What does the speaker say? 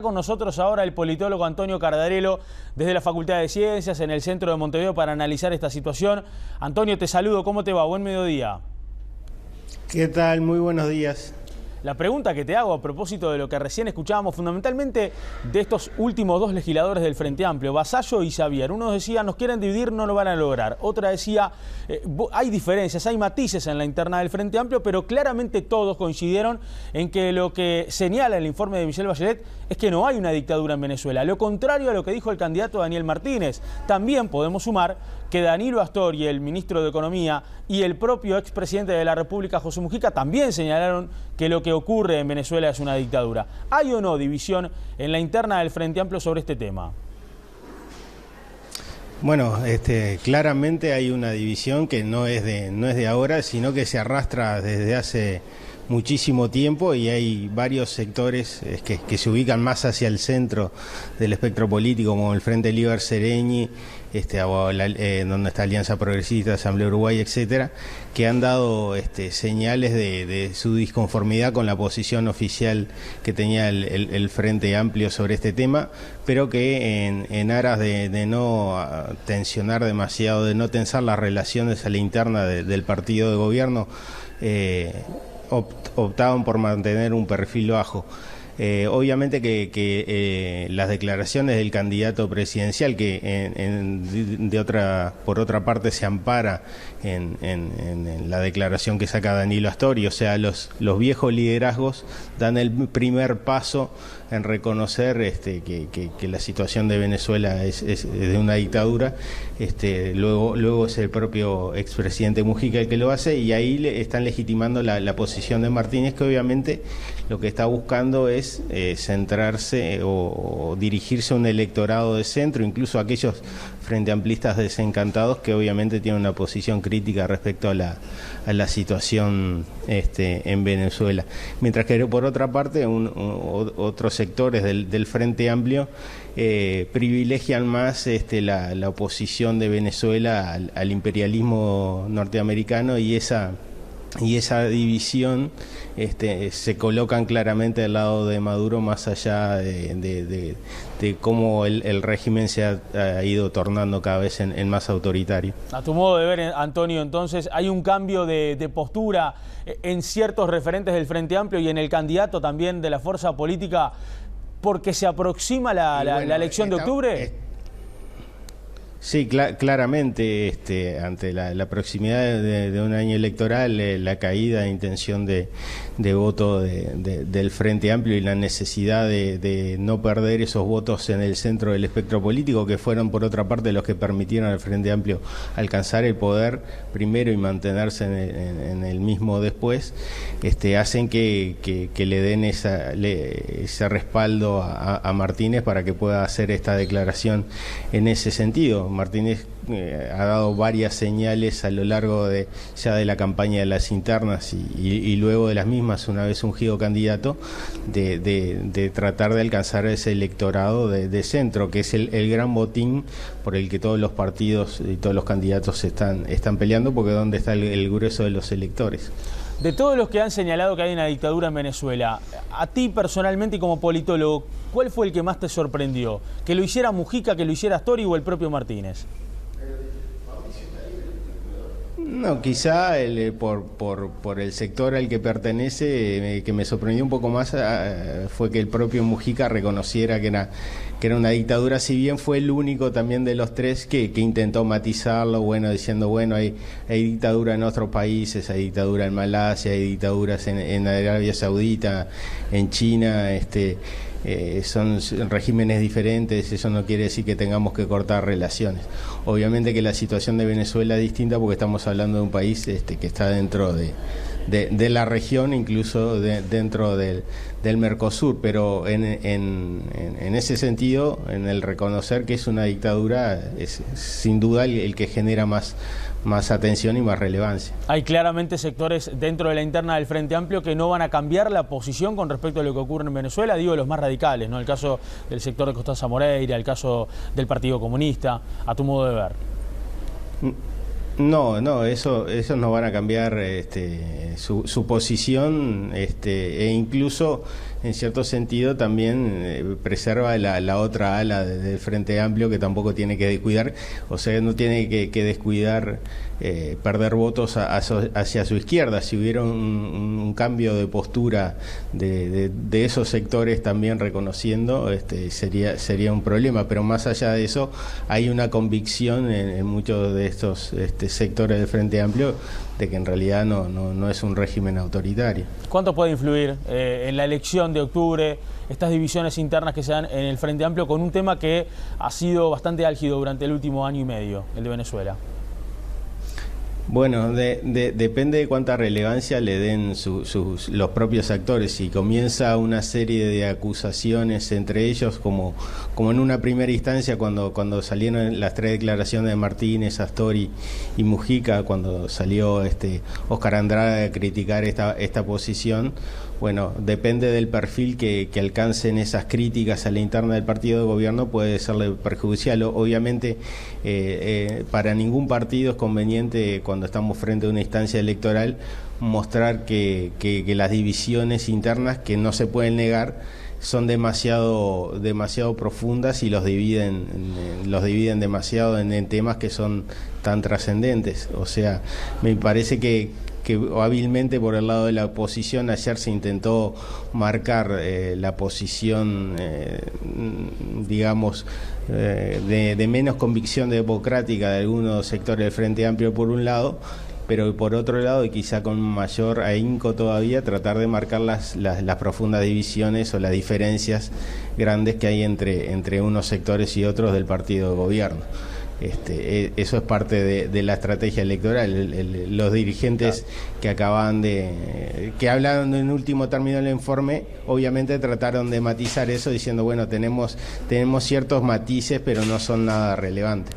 Con nosotros ahora el politólogo Antonio Cardarello desde la Facultad de Ciencias en el centro de Montevideo para analizar esta situación. Antonio, te saludo, ¿cómo te va? Buen mediodía. ¿Qué tal? Muy buenos días. La pregunta que te hago a propósito de lo que recién escuchábamos fundamentalmente de estos últimos dos legisladores del Frente Amplio, Vasallo y Xavier. Uno decía, nos quieren dividir, no lo van a lograr. Otra decía, hay diferencias, hay matices en la interna del Frente Amplio, pero claramente todos coincidieron en que lo que señala el informe de Michelle Bachelet es que no hay una dictadura en Venezuela. Lo contrario a lo que dijo el candidato Daniel Martínez. También podemos sumar que Danilo Astori, el ministro de Economía, y el propio expresidente de la República, José Mujica, también señalaron que lo que ocurre en Venezuela es una dictadura. ¿Hay o no división en la interna del Frente Amplio sobre este tema? Bueno, claramente hay una división que no es de ahora, sino que se arrastra desde hace muchísimo tiempo, y hay varios sectores que se ubican más hacia el centro del espectro político, como el Frente Liber Sereñi, donde está Alianza Progresista, Asamblea Uruguay, etcétera, que han dado señales de su disconformidad con la posición oficial que tenía el Frente Amplio sobre este tema, pero que en aras de no tensionar demasiado, de no tensar las relaciones a la interna del partido de gobierno, optaban por mantener un perfil bajo. Obviamente que las declaraciones del candidato presidencial, que por otra parte se ampara en la declaración que saca Danilo Astori, o sea, los viejos liderazgos dan el primer paso en reconocer que la situación de Venezuela es de una dictadura. Luego es el propio expresidente Mujica el que lo hace, y ahí están legitimando la posición de Martínez, que obviamente lo que está buscando es centrarse o dirigirse a un electorado de centro, incluso a aquellos frente amplistas desencantados que obviamente tienen una posición crítica respecto a la situación en Venezuela. Mientras que por otra parte otros sectores del Frente Amplio privilegian más la oposición de Venezuela al imperialismo norteamericano, y esa división se colocan claramente al lado de Maduro, más allá de cómo el régimen se ha ido tornando cada vez en más autoritario. A tu modo de ver, Antonio, entonces, ¿hay un cambio de postura en ciertos referentes del Frente Amplio y en el candidato también de la fuerza política porque se aproxima la elección de octubre? Sí, claramente, ante la proximidad de un año electoral, la caída de intención de voto del Frente Amplio y la necesidad de no perder esos votos en el centro del espectro político, que fueron por otra parte los que permitieron al Frente Amplio alcanzar el poder primero y mantenerse en el mismo después, hacen que le den ese respaldo a Martínez para que pueda hacer esta declaración en ese sentido. Martínez ha dado varias señales a lo largo ya de la campaña de las internas y luego de las mismas, una vez ungido candidato, de tratar de alcanzar ese electorado de centro, que es el gran botín por el que todos los partidos y todos los candidatos están peleando, porque es donde está el grueso de los electores. De todos los que han señalado que hay una dictadura en Venezuela, a ti personalmente y como politólogo, ¿cuál fue el que más te sorprendió? ¿Que lo hiciera Mujica, que lo hiciera Astori o el propio Martínez? No, quizá por el sector al que pertenece, que me sorprendió un poco más fue que el propio Mujica reconociera que era una dictadura, si bien fue el único también de los tres que intentó matizarlo, diciendo, hay dictadura en otros países, hay dictadura en Malasia, hay dictaduras en Arabia Saudita, en China, son regímenes diferentes, eso no quiere decir que tengamos que cortar relaciones. Obviamente que la situación de Venezuela es distinta porque estamos hablando de un país que está dentro de la región, incluso dentro del Mercosur, pero en ese sentido, en el reconocer que es una dictadura, es sin duda el que genera más atención y más relevancia. Hay claramente sectores dentro de la interna del Frente Amplio que no van a cambiar la posición con respecto a lo que ocurre en Venezuela, digo los más radicales, ¿no? El caso del sector de Constanza Moreira, el caso del Partido Comunista, a tu modo de ver. No, esos no van a cambiar su posición, e incluso en cierto sentido también preserva la otra ala del Frente Amplio, que tampoco tiene que descuidar, o sea, no tiene que descuidar perder votos hacia su izquierda. Si hubiera un cambio de postura de esos sectores también reconociendo, sería un problema, pero más allá de eso hay una convicción en muchos de estos sectores del Frente Amplio de que en realidad no es un régimen autoritario. ¿Cuánto puede influir en la elección de octubre estas divisiones internas que se dan en el Frente Amplio con un tema que ha sido bastante álgido durante el último año y medio, el de Venezuela? Bueno, depende de cuánta relevancia le den los propios actores. Si comienza una serie de acusaciones entre ellos, como en una primera instancia cuando salieron las 3 declaraciones de Martínez, Astori y Mujica, cuando salió Óscar Andrade a criticar esta posición. Bueno, depende del perfil que alcancen esas críticas a la interna del partido de gobierno, puede serle perjudicial. Obviamente, para ningún partido es conveniente, cuando estamos frente a una instancia electoral, mostrar que las divisiones internas, que no se pueden negar, son demasiado profundas y los dividen demasiado en temas que son tan trascendentes. O sea, me parece que hábilmente por el lado de la oposición ayer se intentó marcar la posición, digamos, de menos convicción democrática de algunos sectores del Frente Amplio por un lado, pero por otro lado, y quizá con mayor ahínco todavía, tratar de marcar las profundas divisiones o las diferencias grandes que hay entre unos sectores y otros del partido de gobierno. Eso es parte de la estrategia electoral. Los dirigentes que que hablaron en último término del informe, obviamente trataron de matizar eso diciendo, bueno, tenemos ciertos matices, pero no son nada relevantes.